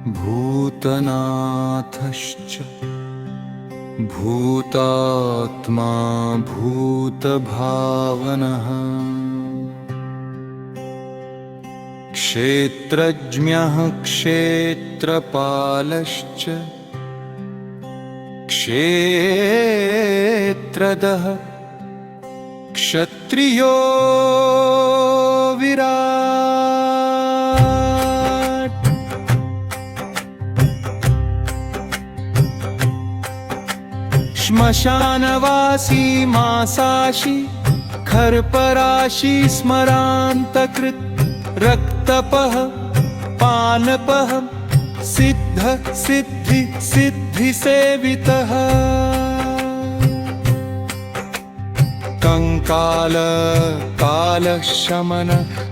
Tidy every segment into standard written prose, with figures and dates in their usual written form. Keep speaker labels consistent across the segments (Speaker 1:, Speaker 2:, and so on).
Speaker 1: भूतनाथश्च भूतात्मा भूतभावनः क्षेत्रज्ञः क्षेत्रपालश्च क्षेत्रदः क्षत्रियो विराट्। श्मशानवासी मासाशी खर्पराशी स्मरान्तकृत् रक्तपः पानपः सिद्ध सिद्धि सिद्धि सेवितः कंकाल कालशमन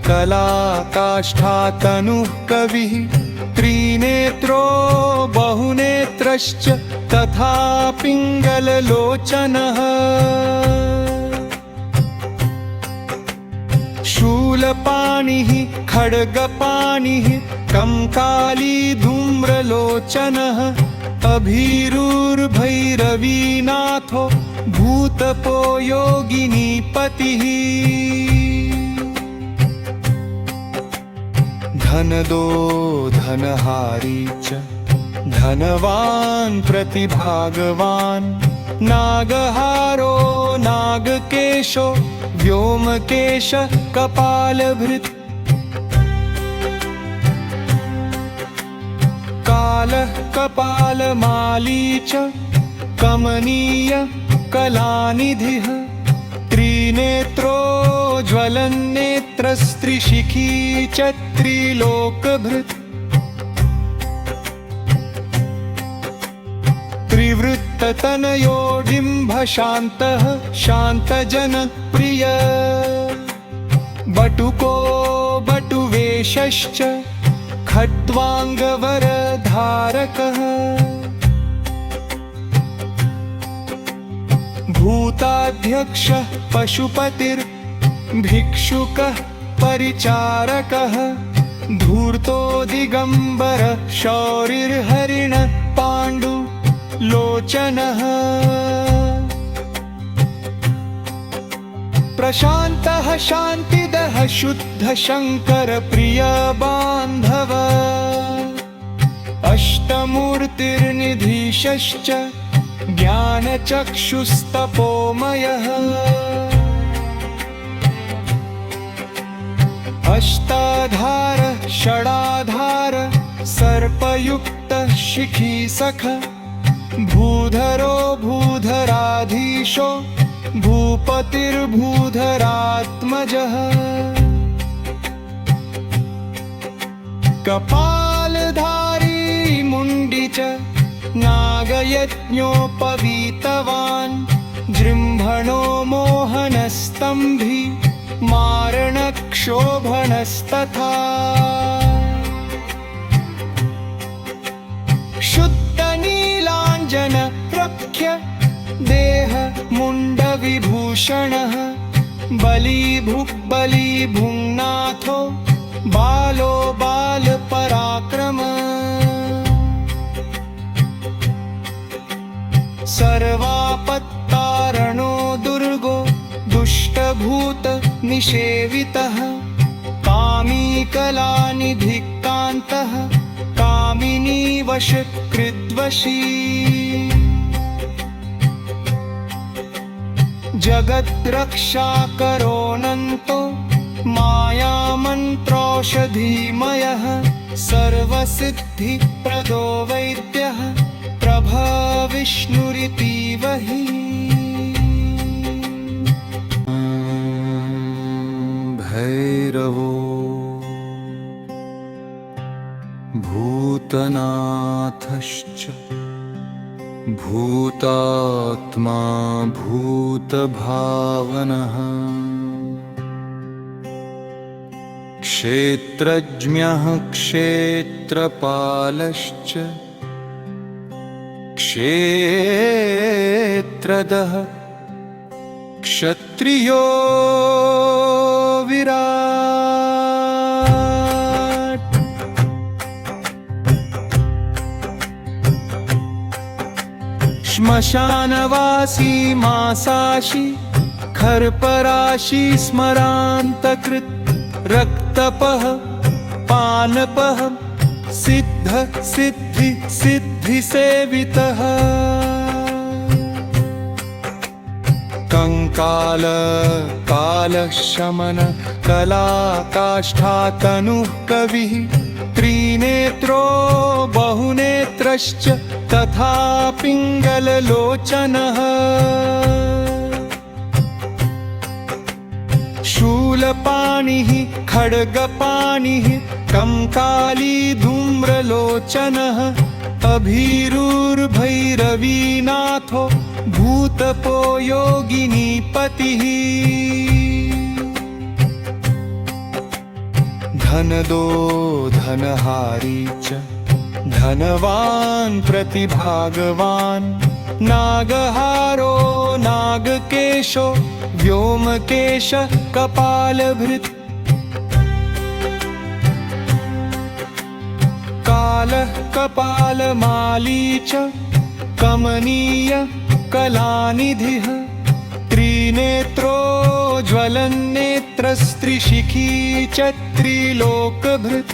Speaker 1: कला काष्ठा तनुः कविः त्रिनेत्रो बहुनेत्रश्च तथा पिङ्गललोचनः शूलपाणिः खड्गपाणिः कंकाली धूम्रलोचनः अभीरुर्भैरवीनाथो भूतपो योगिनीपतिः धनदो धनहारी च धनवान् प्रतिभागवान् नागहारो नागकेशो व्योमकेश कपालभृत् कालः कपालमाली च कमनीय कलानिधिः त्रिनेत्रो ज्वलन्नेत्रस्त्रिशिखी च त्रिलोकभृत् त्रिवृत्ततनयो डिम्भशान्तः शान्तजनप्रिय बटुको बटुवेशश्च खट्वाङ्गवरधारकः भूताध्यक्षः पशुपतिर्भिक्षुकः परिचारकः धूर्तो दिगम्बर शौरिर्हरिण पाण्डुलोचनः प्रशान्तः शान्तिदः शुद्ध शङ्कर प्रिय बान्धव अष्टमूर्तिर्निधीशश्च ज्ञानचक्षुस्तपोमयः अष्टाधार षडाधार सर्पयुक्तः शिखीसख भूधरो भूधराधीशो भूपतिर्भूधरात्मजः कपालधारी मुण्डी च नागयज्ञोपवीतवान् जृम्भणो मोहनस्तम्भी मारणक्षोभणस्तथा शुद्धनीलाञ्जन प्रख्य देह मुण्डविभूषणः बलीभुक्बलीभुङ्नाथो बालो बालपराक्रम सर्वापत्तारणो दुर्गो दुष्टभूत निषेवितः कामी कलानिधिकान्तः कामिनी वशकृद्वशी जगद्रक्षाकरोऽनन्तो मायामन्त्रौषधीमयः सर्वसिद्धिप्रदो वैद्यः प्रभविष्णुरितीव हि भैरवो भूतनाथश्च भूतात्मा भूतभावनः क्षेत्रज्ञः क्षेत्रपालश्च क्षेत्रदः क्षत्रियो विराट्। श्मशानवासी मासाशी खरपराशी स्मरान्तकृत् रक्तपः पानपः सिद्ध सिद्धि सिद्धिसेवितः कंकाल कालशमन कलाकाष्ठातनुः कविः त्रिनेत्रो बहुनेत्रश्च तथा पिङ्गललोचनः शूलपाणिः खड्गपाणिः कंकाली धूम्रलोचनः अभीरुर्भैरवीनाथो भूतपो योगिनीपतिः धनदो धनहारी च धनवान् प्रतिभागवान् नागहारो नागकेशो व्योमकेश कपालभृत् कालः कपालमाली च कमनीय कलानिधिः त्रिनेत्रो ज्वलन्नेत्रस्त्रिशिखी च त्रिलोकभृत्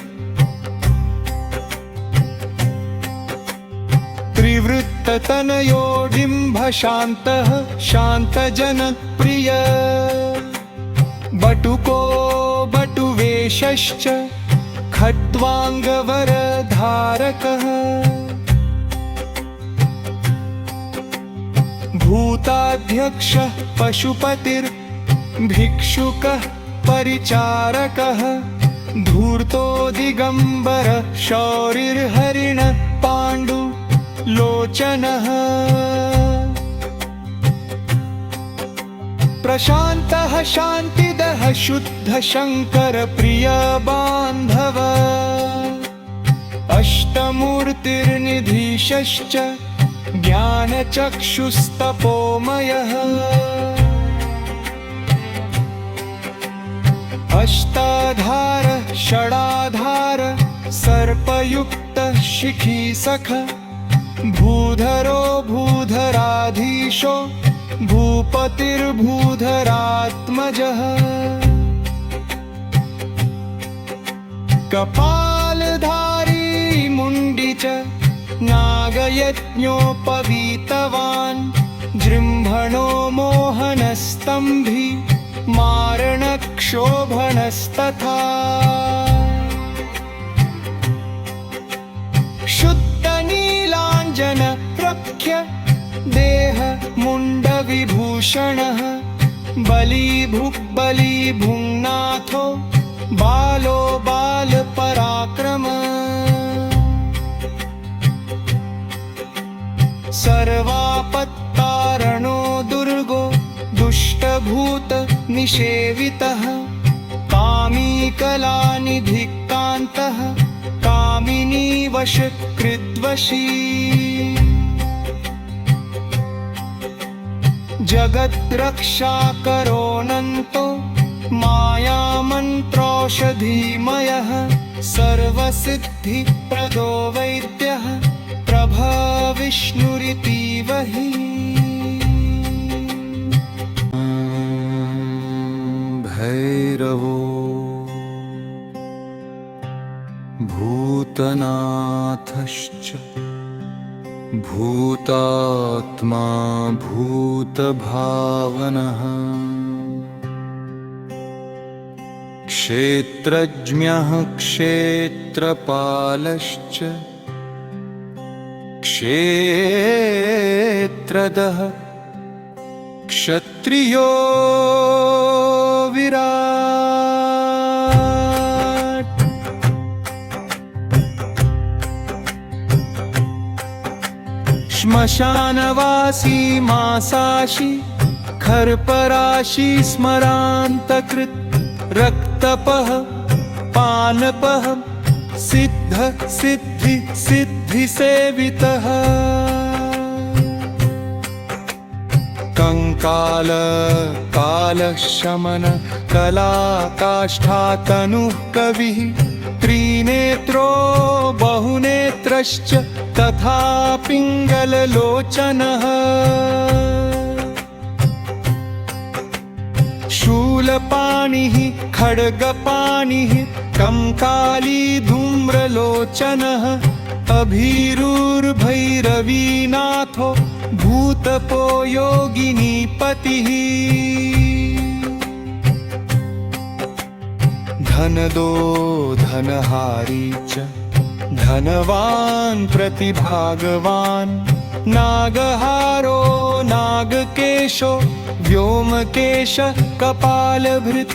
Speaker 1: त्रिवृत्ततनयो डिम्भशान्तः शान्तजनप्रिय बटुको बटुवेशश्च खट्वाङ्गवरधारकः भूताध्यक्षः पशुपतिर्भिक्षुकः परिचारकः धूर्तो दिगम्बर शौरिर्हरिण पाण्डुलोचनः प्रशान्तः शान्तिदः शुद्ध शङ्कर प्रिय बान्धव अष्टमूर्तिर्निधीशश्च ज्ञानचक्षुस्तपोमयः अष्टाधार षडाधार सर्पयुक्तः शिखीसख भूधरो भूधराधीशो भूपतिर्भूधरात्मजः कपालधारी मुण्डी च नागयज्ञोपवीतवान् जृम्भणो मोहनस्तम्भी मारणक्षोभणस्तथा शुद्धनीलाञ्जन प्रख्य देह मुण्डविभूषणः बलिभुग्बलिभुङ्नाथो बालो बालपराक्रम सर्वापत्तारणो दुर्गो दुष्टभूत निषेवितः कामी कलानिधिकान्तः कामिनी वशकृद्वशी जगद्रक्षाकरोऽनन्तो मायामन्त्रौषधीमयः सर्वसिद्धिप्रदो वैद्यः प्रभविष्णुरितीव हि भैरवो भूतनाथश्च भूतात्मा भूतभावनः क्षेत्रज्ञः क्षेत्रपालश्च क्षेत्रदः क्षत्रियो विराट् श्मशानवासी मासाशी खरपराशी स्मरान्तकृत् रक्तपः पानपः सिद्ध सिद्धि सिद्धिसेवितः कंकाल कालशमन कलाकाष्ठातनुः कविः त्रिनेत्रो बहुनेत्रश्च तथा पिङ्गललोचनः शूलपाणिः खड्गपाणिः कंकाली धूम्रलोचनः अभीरुर्भैरवीनाथो भूतपो योगिनीपतिः धनदो धनहारी च धनवान् प्रतिभागवान् नागहारो नागकेशो व्योमकेश कपालभृत्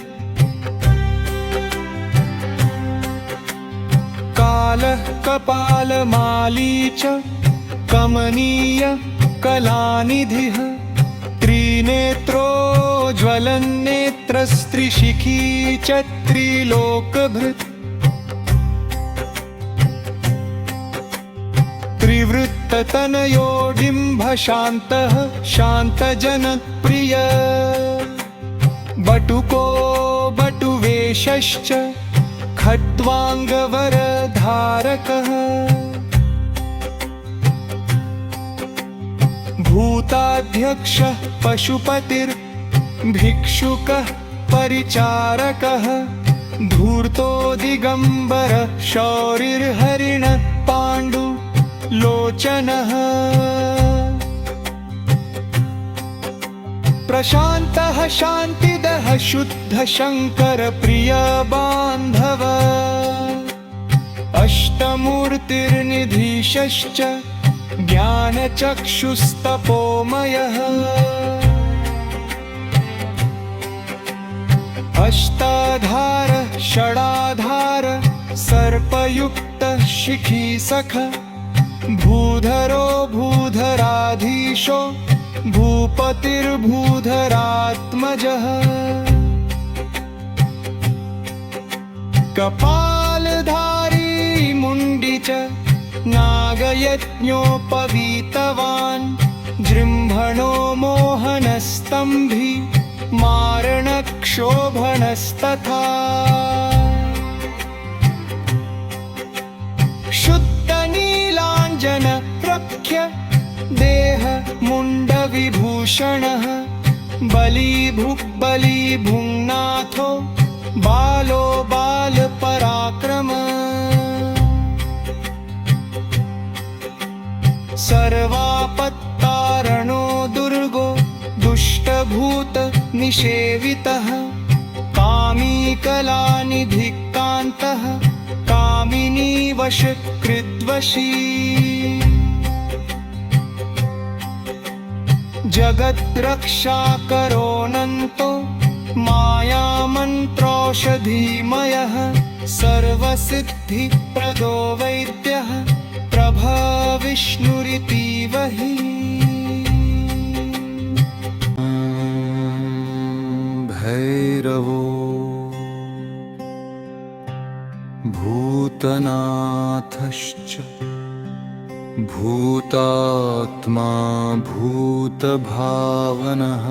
Speaker 1: कालः कपालमाली च कमनीय कलानिधिः त्रिनेत्रो ज्वलन्नेत्रस्त्रिशिखी च त्रिलोकभृत् त्रिवृत्ततनयोडिम्भशान्तः शान्तजनप्रिय बटुको बटुवेशश्च खट्वाङ्गवरधारकः भूताध्यक्षः पशुपतिर्भिक्षुकः परिचारकः धूर्तो दिगम्बरः शौरिर्हरिणः पाण्डुलोचनः प्रशान्तः शान्तिदः शुद्धशङ्कर प्रियबान्धव अष्टमूर्तिर्निधीशश्च ज्ञानचक्षुस्तपोमयः अष्टाधार षडाधार सर्पयुक्तः शिखीसख भूधरो भूधराधीशो भूपतिर्भूधरात्मजः कपालधारी मुण्डी च नागयज्ञोपवीतवान् जृम्भणो मोहनस्तम्भी मारणक्षोभणस्तथा शुद्धनीलाञ्जन प्रख्य देह मुण्डविभूषणः बलीभुग्बलीभुङ्नाथो बालो बालपराक्रम सर्वापत्तारणो दुर्गो दुष्टभूत निषेवितः कामी कलानिधिकान्तः कामिनी वशकृद्वशी जगद्रक्षाकरोऽनन्तो मायामन्त्रौषधीमयः सर्वसिद्धिप्रदो वैद्यः प्रभविष्णुरितीव हि भैरवो भूतनाथश्च भूतात्मा भूतभावनः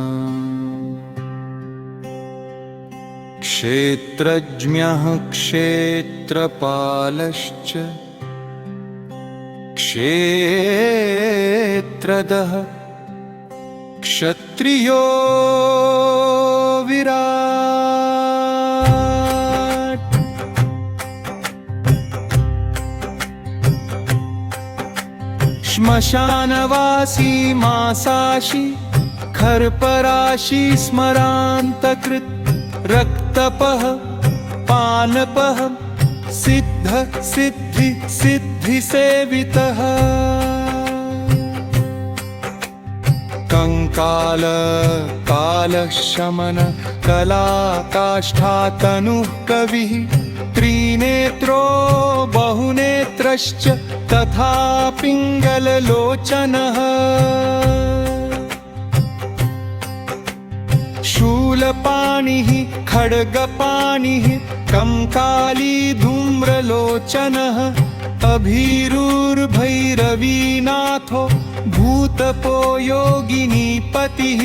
Speaker 1: क्षेत्रज्ञः क्षेत्रपालश्च क्षेत्रदः क्षत्रियो विराट् श्मशानवासी मासाशी खर्पराशी स्मरान्तकृत् रक्तपः पानपः सिद्ध सिद्धि सिद्धिसेवितः कंकाल कालशमन कलाकाष्ठातनुः कविः त्रिनेत्रो बहुनेत्रश्च तथा पिङ्गललोचनः शूलपाणिः खड्गपाणिः कंकाली धूम्रलोचनः अभीरुर्भैरवीनाथो भूतपो योगिनीपतिः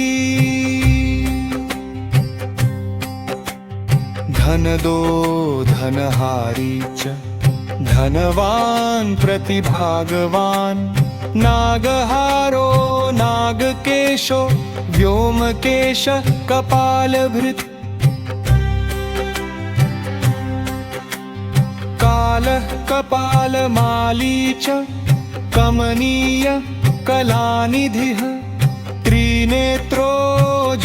Speaker 1: धनदो धनहारी च धनवान् प्रतिभागवान् नागहारो नागकेशो व्योमकेश कपालभृत् कालः कपालमाली च कमनीय कलानिधिः त्रिनेत्रो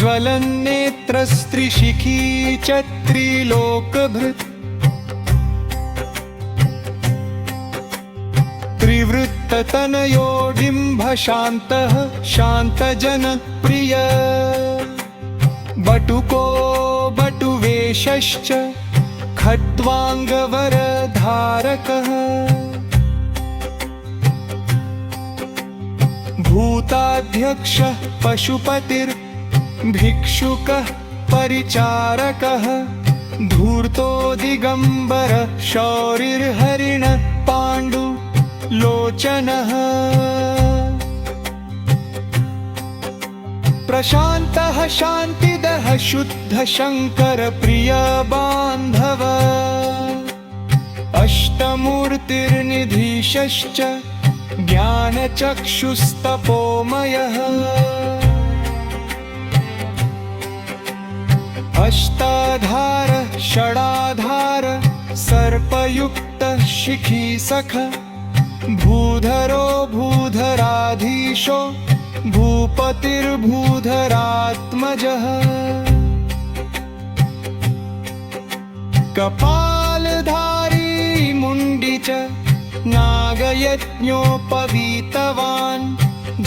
Speaker 1: ज्वलन्नेत्रस्त्रिशिखी च त्रिलोकभृत् त्रिवृत्ततनयोडिम्भशान्तः शान्तजनप्रिय बटुको बटुवेशश्च खट्वाङ्गवरधारकः भूताध्यक्षः पशुपतिर्भिक्षुकः परिचारकः धूर्तो दिगम्बर शौरिर्हरिण पाण्डुलोचनः प्रशान्तः शान्तिदः शुद्ध शङ्कर प्रिय बान्धव अष्टमूर्तिर्निधीशश्च ज्ञानचक्षुस्तपोमयः अष्टाधार षडाधार सर्पयुक्तः शिखीसख भूधरो भूधराधीशो भूपतिर्भूधरात्मजः कपालधारी मुण्डी च नागयज्ञोपवीतवान्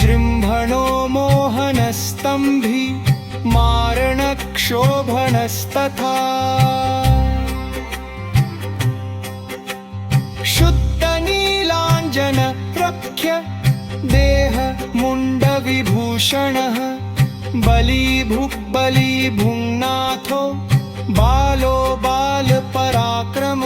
Speaker 1: जृम्भणो मोहनस्तम्भी मारणक्षोभणस्तथा शुद्धनीलाञ्जन प्रख्य देह मुण्डविभूषणः बलीभुक्बलीभुङ्नाथो बालो बालपराक्रम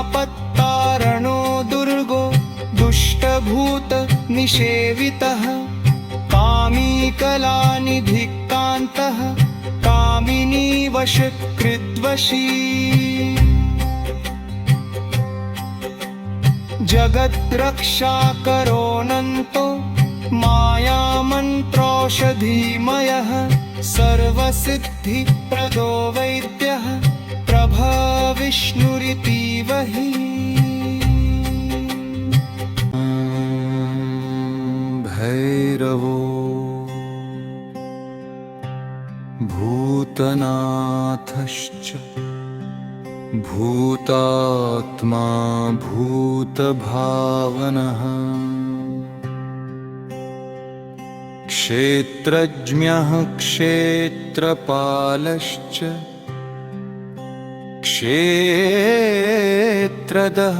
Speaker 1: सर्वापत्तारणो दुर्गो दुष्टभूतनिषेवितः कामी कलानिधिकान्तः कामिनीवशकृद्वशी जगद्रक्षाकरोऽनन्तो मायामन्त्रौषधीमयः सर्वसिद्धिप्रदो वैद्यः प्रभविष्णुरितीव हि भैरवो भूतनाथश्च भूतात्मा भूतभावनः क्षेत्रज्ञः क्षेत्रपालश्च क्षेत्रदः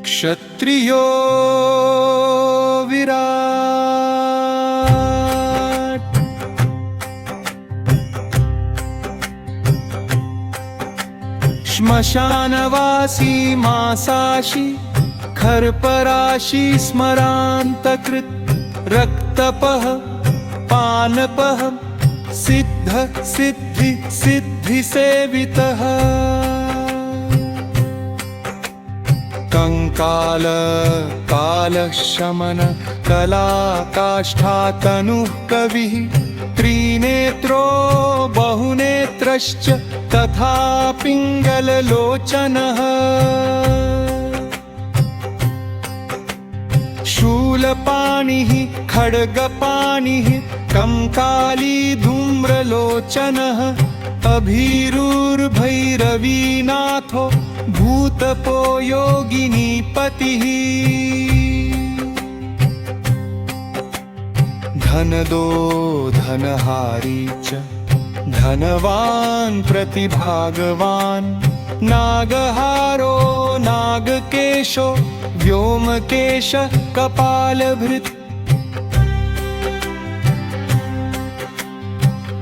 Speaker 1: क्षत्रियो विराट् श्मशानवासी मासाशी खर्पराशी स्मरान्तकृत् रक्तपः पानपः सिद्ध सिद्धि सिद्धिसेवितः कंकाल कालशमन कलाकाष्ठातनुः कविः त्रिनेत्रो बहुनेत्रश्च तथा पिङ्गललोचनः शूलपाणिः खड्गपाणिः कंकाली धूम्रलोचनः अभीरुर्भैरवीनाथो भूतपो योगिनीपतिः धनदो धनहारी च धनवान् प्रतिभागवान् नागहारो नागकेशो व्योमकेश कपालभृत्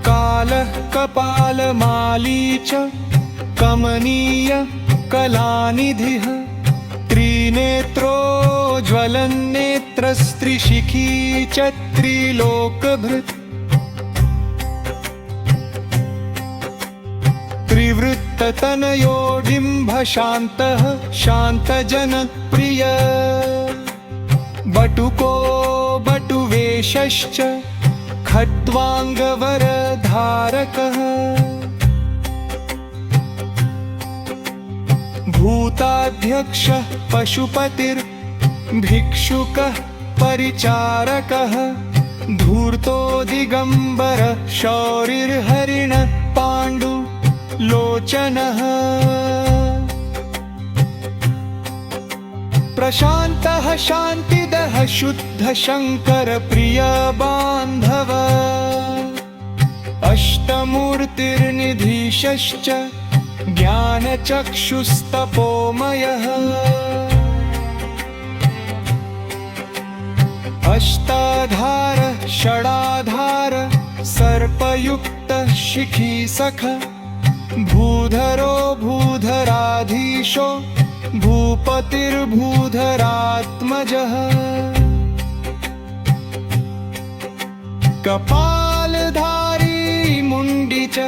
Speaker 1: कालः कपालमाली च कमनीय कलानिधिः त्रिनेत्रो ज्वलन्नेत्रस्त्रिशिखी च त्रिलोकभृत् त्रिवृत्ततनयो डिम्भशान्तः शान्तजनप्रिय बटुको बटुवेशश्च खट्वाङ्गवरधारकः भूताध्यक्षः पशुपतिर्भिक्षुकः परिचारकः धूर्तो दिगम्बर शौरिर्हरिण पाण्डुलोचनः प्रशान्तः शान्तिदः शुद्ध शङ्कर प्रिय बान्धव अष्टमूर्तिर्निधीशश्च ज्ञानचक्षुस्तपोमयः अष्टाधार षडाधार सर्पयुक्तः शिखीसख भूधरो भूधराधीशो भूपतिर्भूधरात्मजः कपालधारी मुण्डी च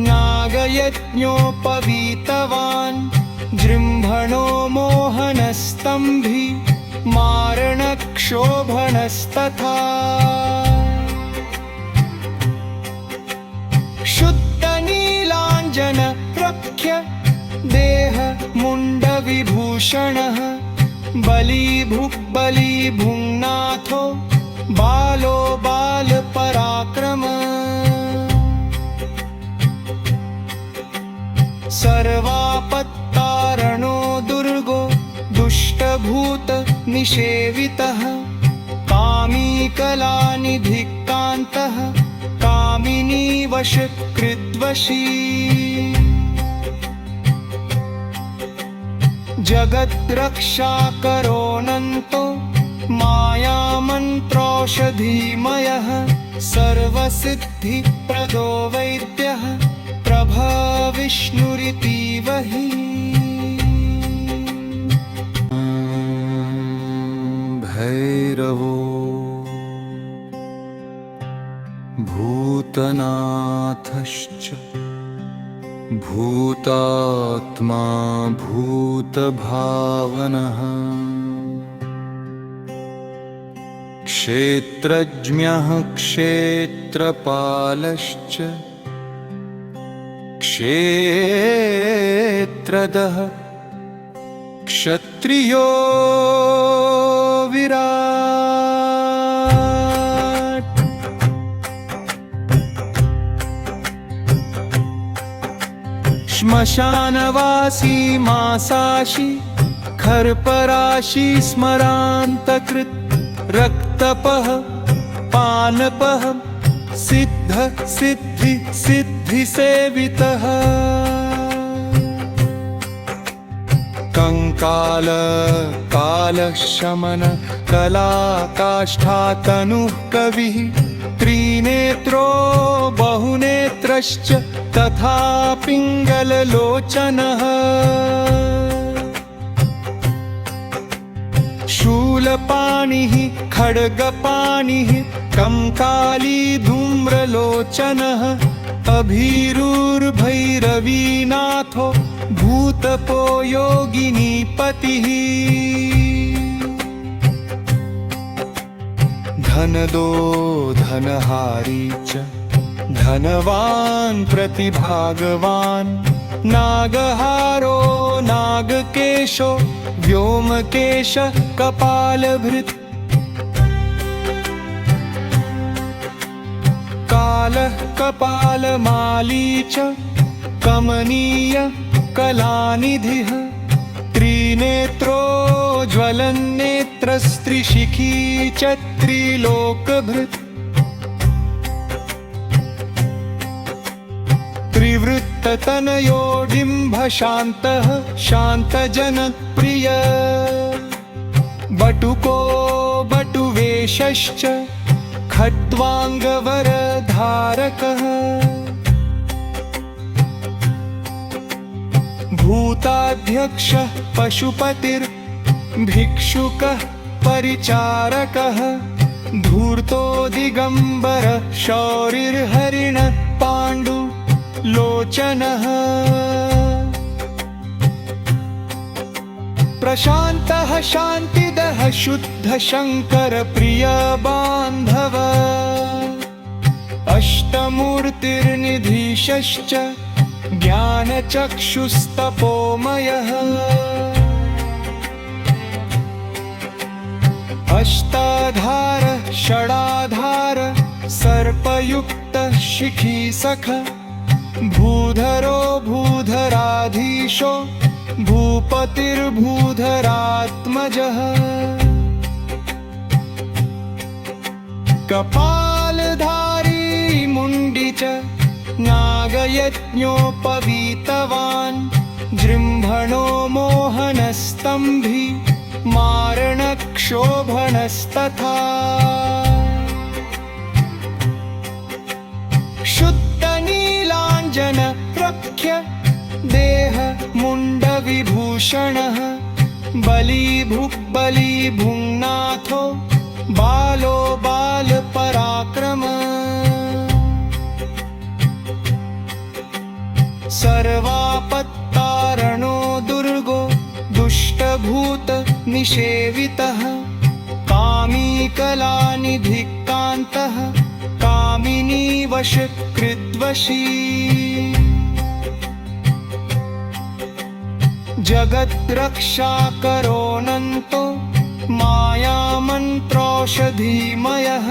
Speaker 1: नागयज्ञोपवीतवान् जृम्भणो मोहनस्तम्भी मारणक्षोभणस्तथा शुद्धनीलाञ्जन प्रख्य देह मुण्डविभूषणः बलिभुग्बलिभुङ्नाथो बालो बालपराक्रम सर्वापत्तारणो दुर्गो दुष्टभूत निषेवितः कामी कलानिधिक्कान्तः कामिनी वशकृद्वशी जगद्रक्षाकरोऽनन्तो मायामन्त्रौषधीमयः सर्वसिद्धिप्रदो वैद्यः प्रभविष्णुरितीव हि भैरवो भूतनाथश्च भूतात्मा भूतभावनः क्षेत्रज्ञः क्षेत्रपालश्च क्षेत्रदः क्षत्रियो विराट् श्मशानवासी मासाशी खर्पराशी स्मरान्तकृत् रक्तपः पानपः सिद्ध सिद्धि सिद्धिसेवितः कंकाल कालशमन कलाकाष्ठातनुः कविः त्रिनेत्रो बहुनेत्रश्च तथा पिङ्गललोचनः शूलपाणिः खड्गपाणिः कंकाली धूम्रलोचनः अभीरुर्भैरवीनाथो भूतपो योगिनीपतिः धनदो धनहारी च धनवान् प्रतिभागवान् नागहारो नागकेशो व्योमकेश कपालभृत् कालः कपालमाली च कमनीय कलानिधिः त्रिनेत्रो ज्वलन्नेत्रस्त्रिशिखी च त्रिलोकभृत् त्रिवृत्ततनयो डिम्भशान्तः शान्तजनप्रिय बटुको बटुवेशश्च खट्वाङ्गवरधारकः भूताध्यक्षः पशुपतिर्भिक्षुकः परिचारकः धूर्तो दिगम्बर शौरिर्हरिण पाण्डुलोचनः लोचनः प्रशान्तः शान्तिदः शुद्ध शङ्कर प्रिय बान्धव अष्टमूर्तिर्निधीशश्च ज्ञानचक्षुस्तपोमयः अष्टाधार षडाधार सर्पयुक्तः शिखीसख भूधरो भूधराधीशो भूपतिर्भूधरात्मजः कपालधारी मुण्डी च नागयज्ञोपवीतवान् जृम्भणो मोहनस्तम्भी मारणक्षोभणस्तथा शुद्धनीलाञ्जन प्रख्य देह मुण्डविभूषणः बलीभुग्बलीभुङ्नाथो बालो बालपराक्रम सर्वापत्तारणो दुर्गो दुष्टभूत निषेवितः कामी कलानिधिक्तान्तः कामिनी वशकृद्वशी जगद्रक्षाकरोऽनन्तो मायामन्त्रौषधीमयः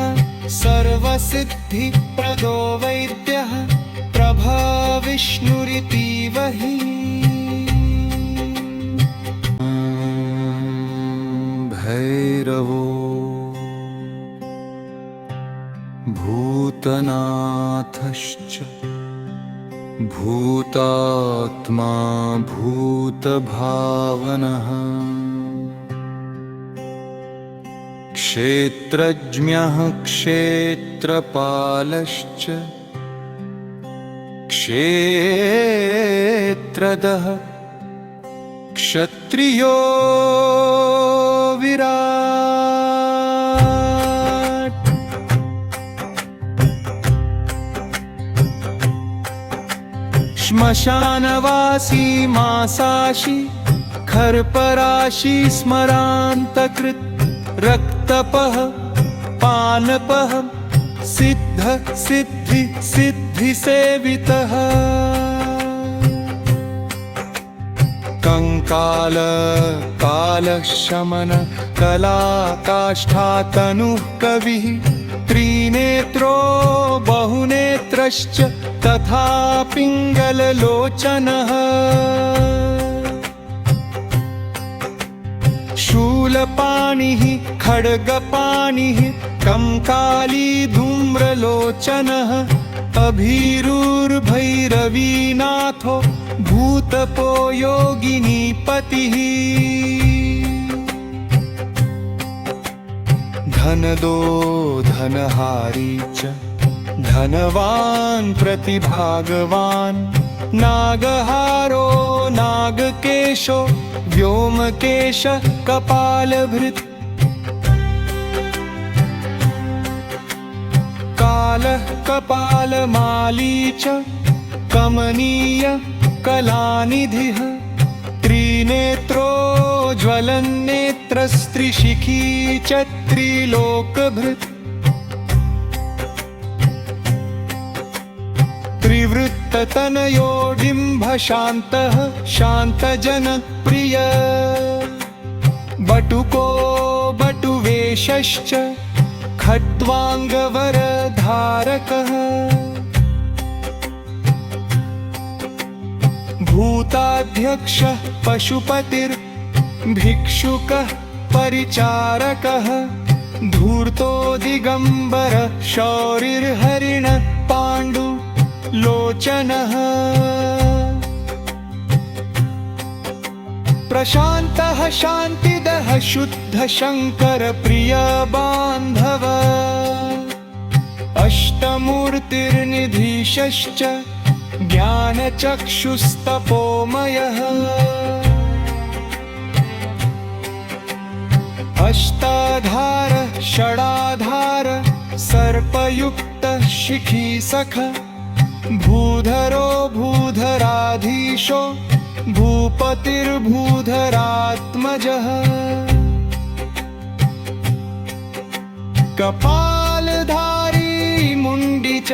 Speaker 1: सर्वसिद्धिप्रदो वैद्यः प्रभविष्णुरितीव हि भैरवो भूतनाथश्च भूतात्मा भूतभावनः क्षेत्रज्ञः क्षेत्रपालश्च क्षेत्रदः क्षत्रियो विराट् श्मशानवासी मासाशी खर्पराशी स्मरान्तकृत् रक्तपः पानपः सिद्ध सिद्धि सिद्धिसेवितः कंकाल कालशमन कलाकाष्ठातनुः कविः त्रिनेत्रो बहुनेत्रश्च तथा पिङ्गललोचनः शूलपाणिः खड्गपाणिः कंकाली धूम्रलोचनः अभीरुर्भैरवीनाथो भूतपो योगिनीपतिः धनदो धनहारी च धनवान् प्रतिभागवान् नागहारो नागकेशो व्योमकेश कपालभृत् कालः कपालमाली च कमनीय कलानिधिः त्रिनेत्रो ज्वलन्नेत्रस्त्रिशिखी च त्रिलोकभृत् त्रिवृत्ततनयोडिम्भशान्तः शान्तजनप्रिय बटुको बटुवेशश्च खट्वाङ्गवरधारकः भूताध्यक्षः पशुपतिर्भिक्षुकः परिचारकः धूर्तो दिगम्बर शौरिर्हरिण पाण्डु लोचनः प्रशान्तः शान्तिदः शुद्ध शङ्कर प्रिय बान्धव अष्टमूर्तिर्निधीशश्च ज्ञानचक्षुस्तपोमयः अष्टाधार षडाधार सर्पयुक्तः शिखीसख भूधरो भूधराधीशो भूपतिर्भूधरात्मजः कपालधारी मुण्डी च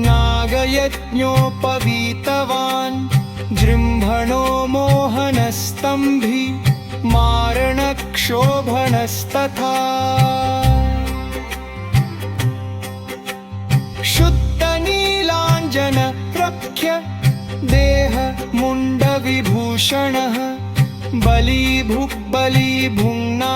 Speaker 1: नागयज्ञोपवीतवान् जृम्भणो मोहनस्तम्भी मारणक्षोभणस्तथा शुद्धनीलाञ्जन प्रख्य देह मुण्डविभूषणः बली भुक्बली भुङ्ना